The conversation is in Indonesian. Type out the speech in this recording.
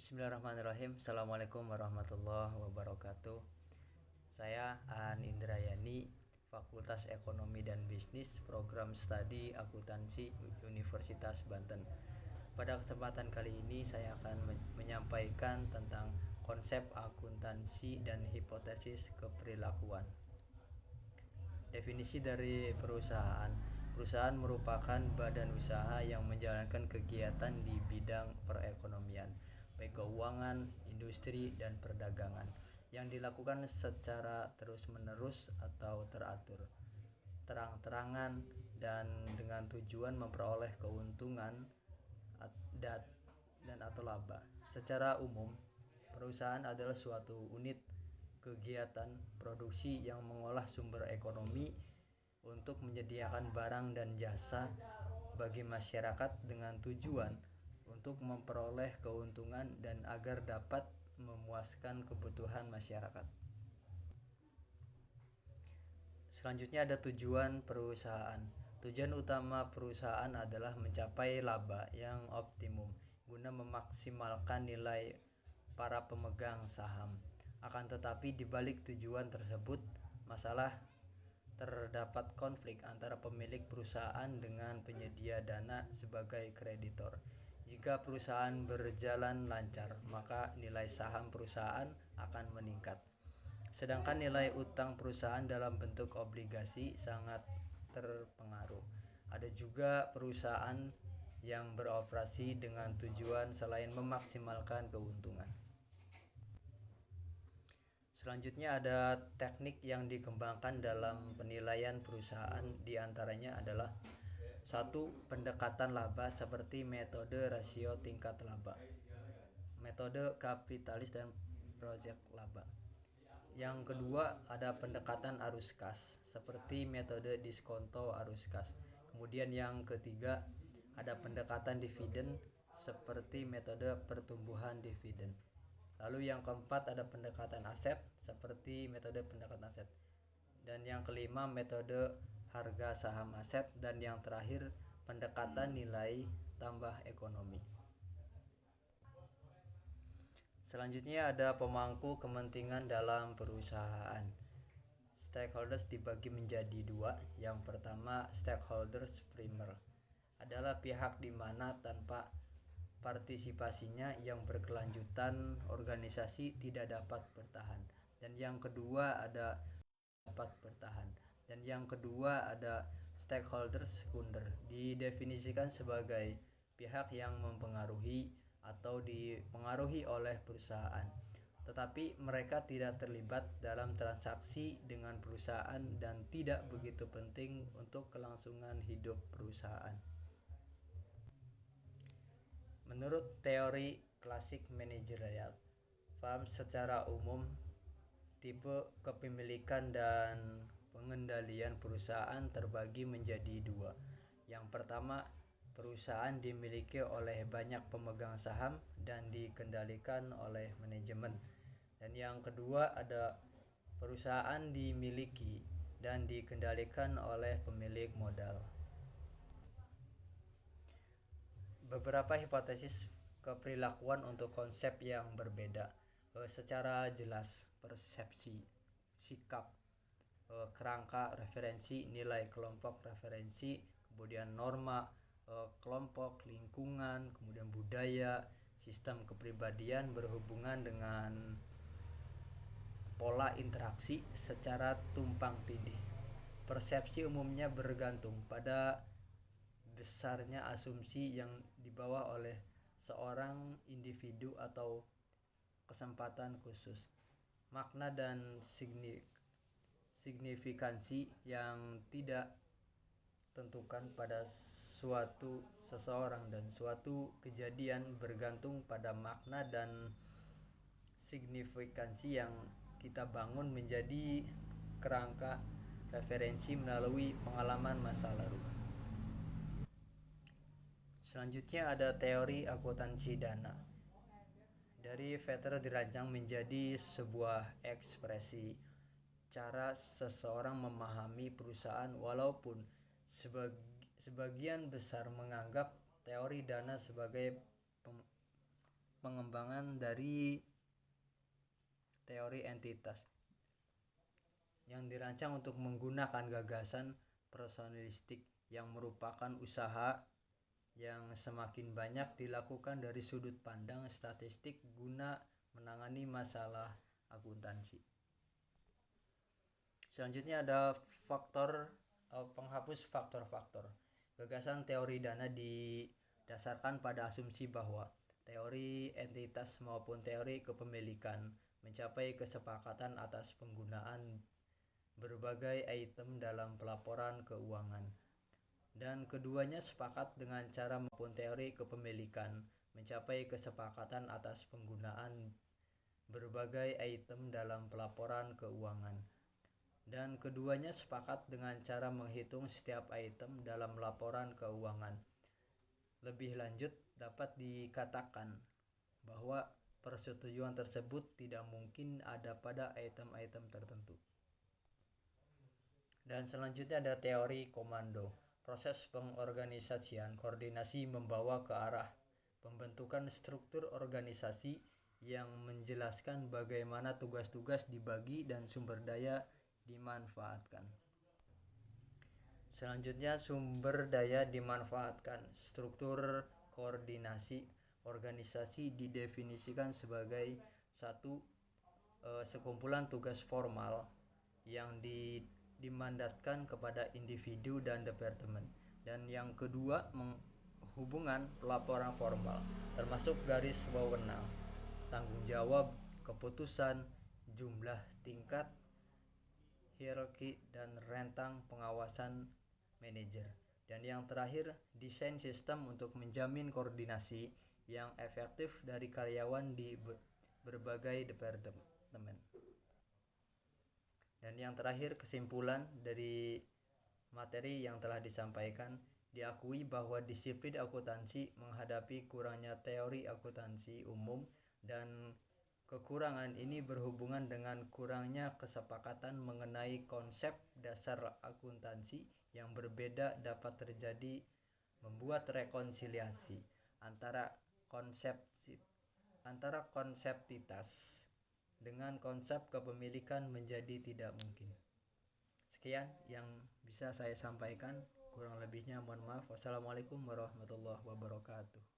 Bismillahirrahmanirrahim. Assalamualaikum warahmatullahi wabarakatuh. Saya Aan Indrayani, Fakultas Ekonomi dan Bisnis, Program Studi Akuntansi Universitas Banten. Pada kesempatan kali ini saya akan menyampaikan tentang konsep akuntansi dan hipotesis keperilakuan. Definisi dari perusahaan. Perusahaan merupakan badan usaha yang menjalankan kegiatan di bidang perekonomian, baik keuangan, industri, dan perdagangan, yang dilakukan secara terus-menerus atau teratur, terang-terangan, dan dengan tujuan memperoleh keuntungan dan atau laba. Secara umum, perusahaan adalah suatu unit kegiatan produksi yang mengolah sumber ekonomi untuk menyediakan barang dan jasa bagi masyarakat dengan tujuan untuk memperoleh keuntungan dan agar dapat memuaskan kebutuhan masyarakat. Selanjutnya ada tujuan perusahaan. Tujuan utama perusahaan adalah mencapai laba yang optimum guna memaksimalkan nilai para pemegang saham. Akan tetapi di balik tujuan tersebut, terdapat konflik antara pemilik perusahaan dengan penyedia dana sebagai kreditor. Jika perusahaan berjalan lancar, maka nilai saham perusahaan akan meningkat. Sedangkan nilai utang perusahaan dalam bentuk obligasi sangat terpengaruh. Ada juga perusahaan yang beroperasi dengan tujuan selain memaksimalkan keuntungan. Selanjutnya ada teknik yang dikembangkan dalam penilaian perusahaan, diantaranya adalah 1. Pendekatan laba seperti metode rasio tingkat laba, metode kapitalis, dan proyek laba. Yang kedua ada pendekatan arus kas seperti metode diskonto arus kas. Kemudian yang ketiga ada pendekatan dividen seperti metode pertumbuhan dividen. Lalu yang keempat ada pendekatan aset seperti metode pendekatan aset. Dan yang kelima metode harga saham aset, dan yang terakhir pendekatan nilai tambah ekonomi. Selanjutnya ada pemangku kepentingan dalam perusahaan. Stakeholders dibagi menjadi dua. Yang pertama, stakeholders primer adalah pihak di mana tanpa partisipasinya yang berkelanjutan organisasi tidak dapat bertahan. Dan yang kedua ada stakeholders sekunder, didefinisikan sebagai pihak yang mempengaruhi atau dipengaruhi oleh perusahaan, tetapi mereka tidak terlibat dalam transaksi dengan perusahaan dan tidak begitu penting untuk kelangsungan hidup perusahaan. Menurut teori klasik manajerial, paham secara umum tipe kepemilikan dan pengendalian perusahaan terbagi menjadi dua. Yang pertama, perusahaan dimiliki oleh banyak pemegang saham dan dikendalikan oleh manajemen. Dan yang kedua ada perusahaan dimiliki dan dikendalikan oleh pemilik modal. Beberapa hipotesis keperilakuan untuk konsep yang berbeda. Secara jelas, persepsi, sikap, kerangka referensi, nilai kelompok referensi, kemudian norma kelompok, lingkungan, kemudian budaya, sistem kepribadian berhubungan dengan pola interaksi secara tumpang tindih. Persepsi umumnya bergantung pada besarnya asumsi yang dibawa oleh seorang individu atau kesempatan khusus. Makna dan signifikansi yang tidak tentukan pada suatu seseorang dan suatu kejadian bergantung pada makna dan signifikansi yang kita bangun menjadi kerangka referensi melalui pengalaman masa lalu. Selanjutnya ada teori akuntansi dana. Dari Vetter dirancang menjadi sebuah ekspresi cara seseorang memahami perusahaan, walaupun sebagian besar menganggap teori dana sebagai pengembangan dari teori entitas yang dirancang untuk menggunakan gagasan personalistik yang merupakan usaha yang semakin banyak dilakukan dari sudut pandang statistik guna menangani masalah akuntansi. Selanjutnya ada penghapus faktor-faktor. Gagasan teori dana didasarkan pada asumsi bahwa teori entitas maupun teori kepemilikan mencapai kesepakatan atas penggunaan berbagai item dalam pelaporan keuangan, dan keduanya sepakat dengan cara maupun teori kepemilikan mencapai kesepakatan atas penggunaan berbagai item dalam pelaporan keuangan, dan keduanya sepakat dengan cara menghitung setiap item dalam laporan keuangan. Lebih lanjut, dapat dikatakan bahwa persetujuan tersebut tidak mungkin ada pada item-item tertentu. Dan selanjutnya ada teori komando. Proses pengorganisasian koordinasi membawa ke arah pembentukan struktur organisasi yang menjelaskan bagaimana tugas-tugas dibagi dan sumber daya dimanfaatkan. Selanjutnya, sumber daya dimanfaatkan. Struktur koordinasi organisasi didefinisikan sebagai satu, sekumpulan tugas formal yang dimandatkan kepada individu dan departemen, dan yang kedua, hubungan pelaporan formal termasuk garis wewenang, tanggung jawab, keputusan, jumlah, tingkat hierarki, dan rentang pengawasan manajer. Dan yang terakhir, desain sistem untuk menjamin koordinasi yang efektif dari karyawan di berbagai departemen. Dan yang terakhir, kesimpulan dari materi yang telah disampaikan, diakui bahwa disiplin akuntansi menghadapi kurangnya teori akuntansi umum, dan kekurangan ini berhubungan dengan kurangnya kesepakatan mengenai konsep dasar akuntansi yang berbeda dapat terjadi membuat rekonsiliasi antara konseptitas dengan konsep kepemilikan menjadi tidak mungkin. Sekian yang bisa saya sampaikan, kurang lebihnya mohon maaf. Wassalamualaikum warahmatullahi wabarakatuh.